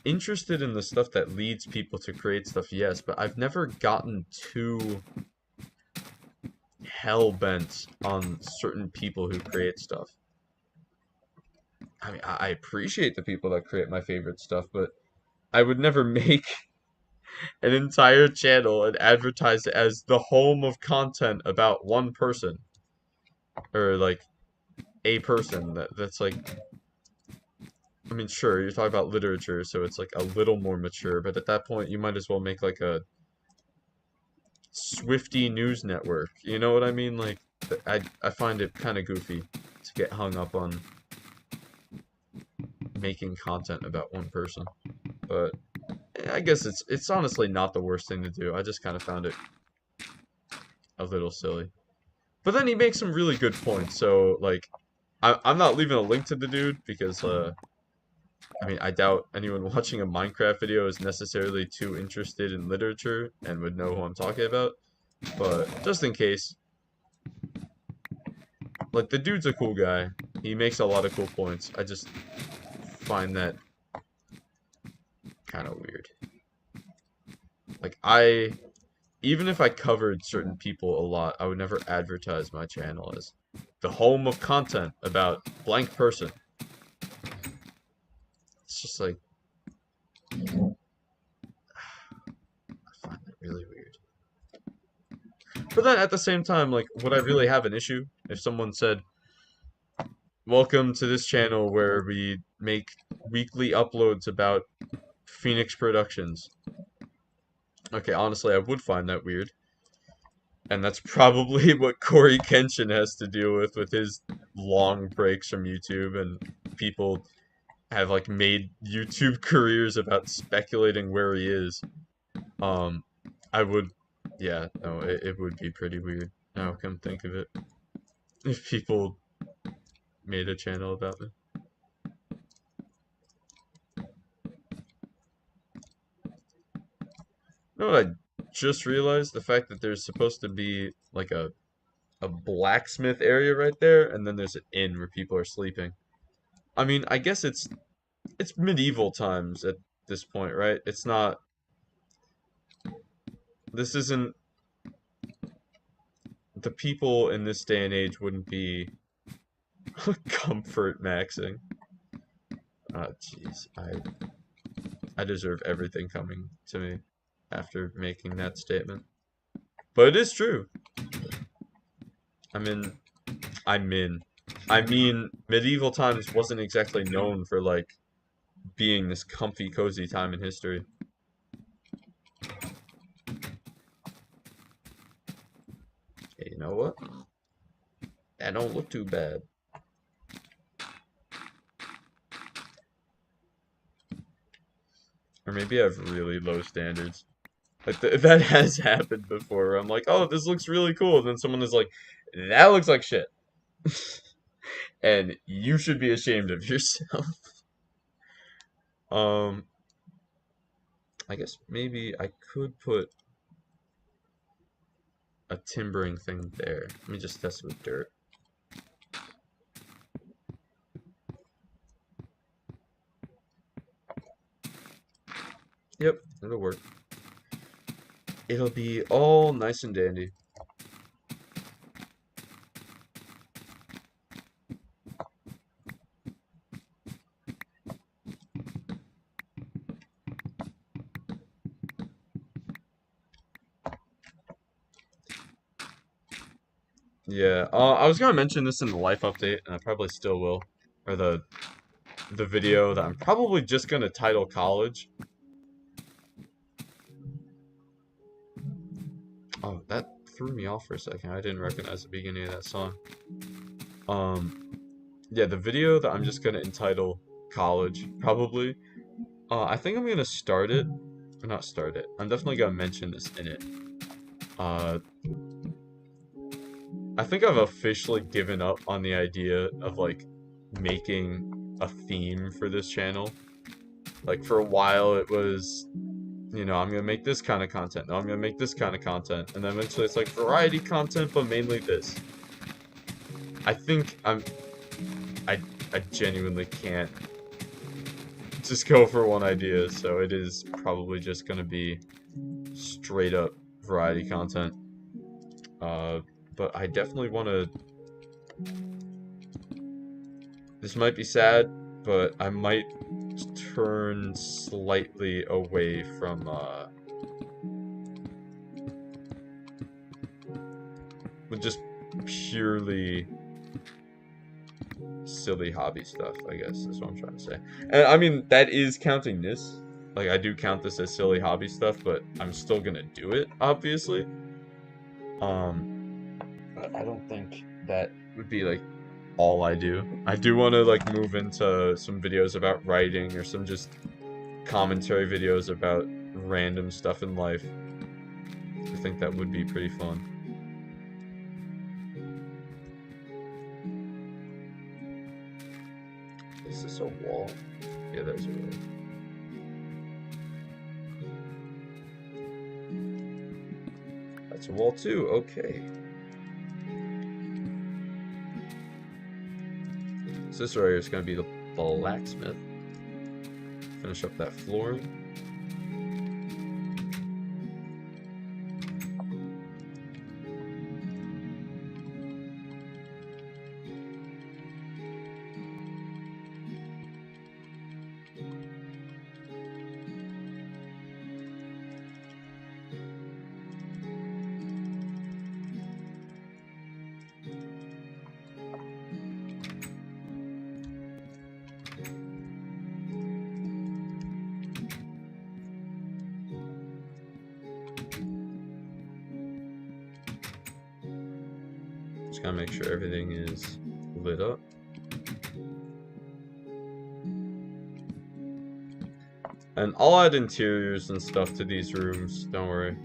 interested in the stuff that leads people to create stuff, yes, but I've never gotten too hell bent on certain people who create stuff. I mean, I appreciate the people that create my favorite stuff, but I would never make an entire channel and advertise it as the home of content about one person or like a person that's like, I mean, sure, you're talking about literature, so it's like a little more mature, but at that point you might as well make like a Swifty news network. You know what I mean? Like I find it kind of goofy to get hung up on making content about one person. But I guess it's honestly not the worst thing to do. I just kind of found it a little silly. But then he makes some really good points. So like I'm not leaving a link to the dude because I mean I doubt anyone watching a Minecraft video is necessarily too interested in literature and would know who I'm talking about. But just in case, like the dude's a cool guy. He makes a lot of cool points. I just find that kind of weird. Like even if I covered certain people a lot, I would never advertise my channel as the home of content about blank person. It's just like I find that really weird. But then at the same time, like, would I really have an issue if someone said, "Welcome to this channel where we make weekly uploads about Phoenix Productions"? Okay, honestly, I would find that weird. And that's probably what Corey Kenshin has to deal with his long breaks from YouTube, and people have like made YouTube careers about speculating where he is. Um, I would, yeah, no, it would be pretty weird. Now, come think of it, if people made a channel about me. You know what I just realized? The fact that there's supposed to be like a blacksmith area right there, and then there's an inn where people are sleeping. I mean, I guess it's medieval times at this point, right? It's not, this isn't, the people in this day and age wouldn't be comfort maxing. Jeez, I deserve everything coming to me after making that statement. But it is true. I'm in, I'm in. I mean, medieval times wasn't exactly known for, like, being this comfy, cozy time in history. Hey, you know what? That don't look too bad. Or maybe I have really low standards. Like that has happened before. Where I'm like, oh, this looks really cool, and then someone is like, that looks like shit, and you should be ashamed of yourself. Um, I guess maybe I could put a timbering thing there. Let me just test with dirt. Yep, it'll work. It'll be all nice and dandy. Yeah, I was gonna mention this in the life update, and I probably still will, or the video that I'm probably just gonna title college. Oh, that threw me off for a second. I didn't recognize the beginning of that song. Yeah, the video that I'm just gonna entitle college, probably. I think I'm gonna start it, or not start it. I'm definitely gonna mention this in it. Uh, I think I've officially given up on the idea of, like, making a theme for this channel. Like, for a while it was, you know, I'm gonna make this kind of content. No, I'm gonna make this kind of content. And then eventually it's like variety content, but mainly this. I think I genuinely can't just go for one idea, so it is probably just gonna be straight up variety content. But I definitely want to. This might be sad, but I might turn slightly away from with just purely silly hobby stuff, I guess is what I'm trying to say. And I mean, that is counting this. Like, I do count this as silly hobby stuff, but I'm still gonna do it, obviously. But I don't think that would be, like, all I do. I do want to, like, move into some videos about writing or some just commentary videos about random stuff in life. I think that would be pretty fun. Is this a wall? Yeah, there's a wall. That's a wall too, okay. So this right here is going to be the blacksmith. Finish up that flooring. Just gotta make sure everything is lit up. And I'll add interiors and stuff to these rooms, don't worry.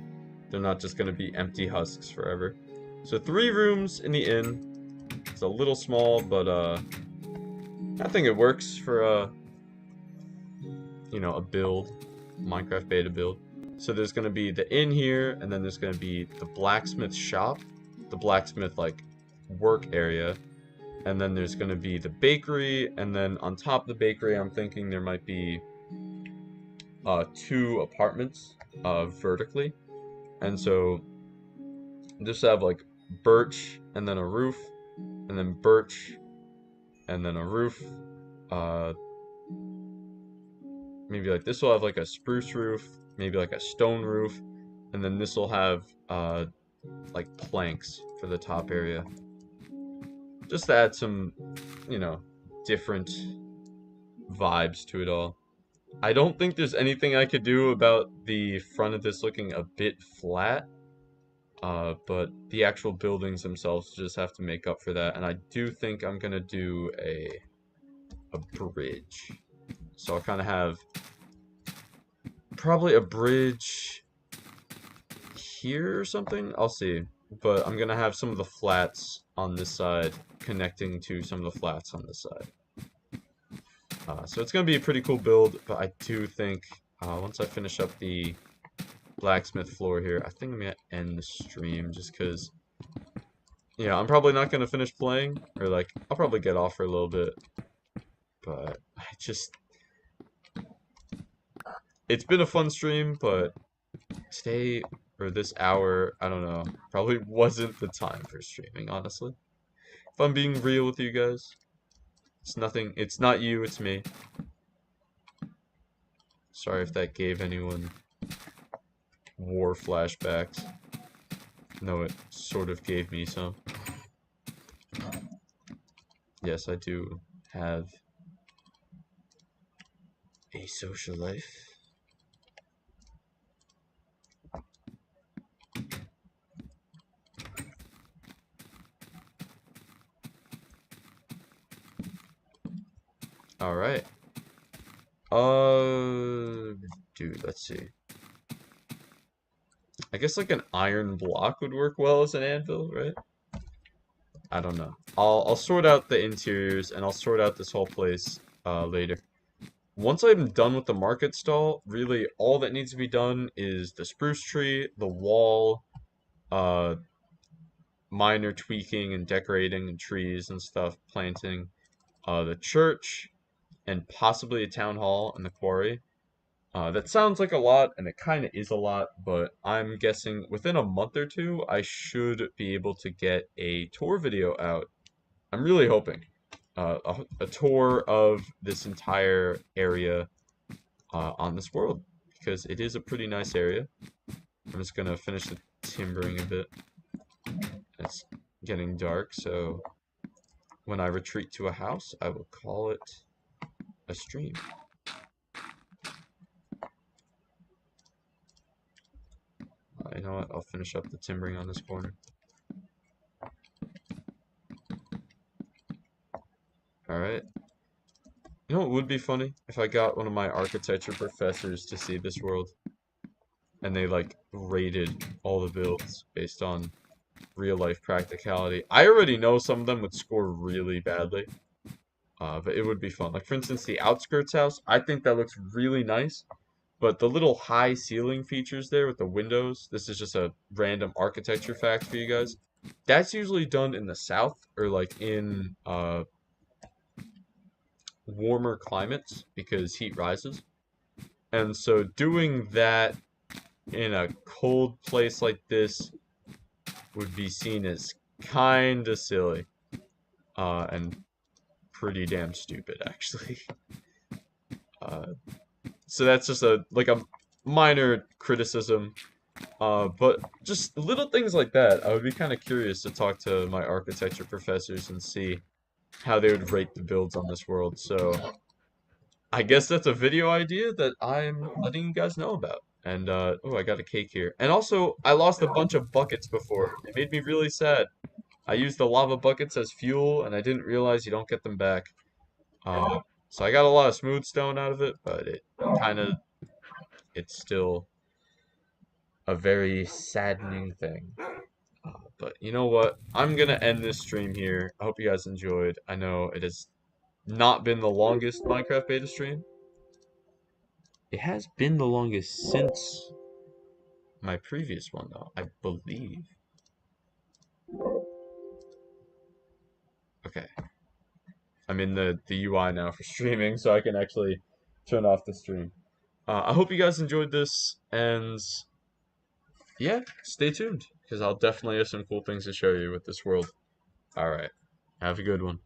They're not just gonna be empty husks forever. So 3 rooms in the inn. It's a little small, but I think it works for you know, a build, Minecraft beta build. So there's gonna be the inn here, and then there's gonna be the blacksmith shop, the blacksmith, like, work area, and then there's gonna be the bakery, and then on top of the bakery I'm thinking there might be two apartments vertically, and so just have like birch and then a roof, and then birch and then a roof. Uh, Maybe like this will have like a spruce roof, maybe like a stone roof, and then this will have like planks for the top area. Just to add some, you know, different vibes to it all. I don't think there's anything I could do about the front of this looking a bit flat. But the actual buildings themselves just have to make up for that. And I do think I'm gonna do a bridge. So I'll kind of have probably a bridge here or something. I'll see. But I'm gonna have some of the flats on this side connecting to some of the flats on this side. So it's gonna be a pretty cool build, but I do think once I finish up the blacksmith floor here, I think I'm gonna end the stream just because, yeah, I'm probably not gonna finish playing, or like I'll probably get off for a little bit, but it's been a fun stream, but today or this hour, I don't know, probably wasn't the time for streaming, honestly. If I'm being real with you guys, it's not you, it's me. Sorry if that gave anyone war flashbacks. No, it sort of gave me some. Yes, I do have a social life. Alright. Dude, let's see. I guess like an iron block would work well as an anvil, right? I don't know. I'll sort out the interiors and I'll sort out this whole place later. Once I'm done with the market stall, really all that needs to be done is the spruce tree, the wall, uh, minor tweaking and decorating and trees and stuff, planting, the church, and possibly a town hall and the quarry. That sounds like a lot, and it kind of is a lot, but I'm guessing within a month or two, I should be able to get a tour video out. I'm really hoping. A tour of this entire area on this world, because it is a pretty nice area. I'm just going to finish the timbering a bit. It's getting dark, so when I retreat to a house, I will call it a stream. You know what? I'll finish up the timbering on this corner. Alright. You know what would be funny? If I got one of my architecture professors to see this world. And they, like, rated all the builds based on real-life practicality. I already know some of them would score really badly. But it would be fun. Like, for instance, the outskirts house. I think that looks really nice. But the little high ceiling features there with the windows, this is just a random architecture fact for you guys. That's usually done in the south or like in warmer climates because heat rises. And so doing that in a cold place like this would be seen as kind of silly and pretty damn stupid actually. So that's just a minor criticism. But just little things like that, I would be kind of curious to talk to my architecture professors and see how they would rate the builds on this world. So I guess that's a video idea that I'm letting you guys know about. And oh, I got a cake here. And also, I lost a bunch of buckets before. It made me really sad. I used the lava buckets as fuel, and I didn't realize you don't get them back. So I got a lot of smooth stone out of it, but it's still a very saddening thing. But you know what? I'm gonna end this stream here. I hope you guys enjoyed. I know it has not been the longest Minecraft beta stream. It has been the longest since my previous one, though, I believe. Okay. I'm in the UI now for streaming, so I can actually turn off the stream. I hope you guys enjoyed this, and yeah, stay tuned because I'll definitely have some cool things to show you with this world. All right, have a good one.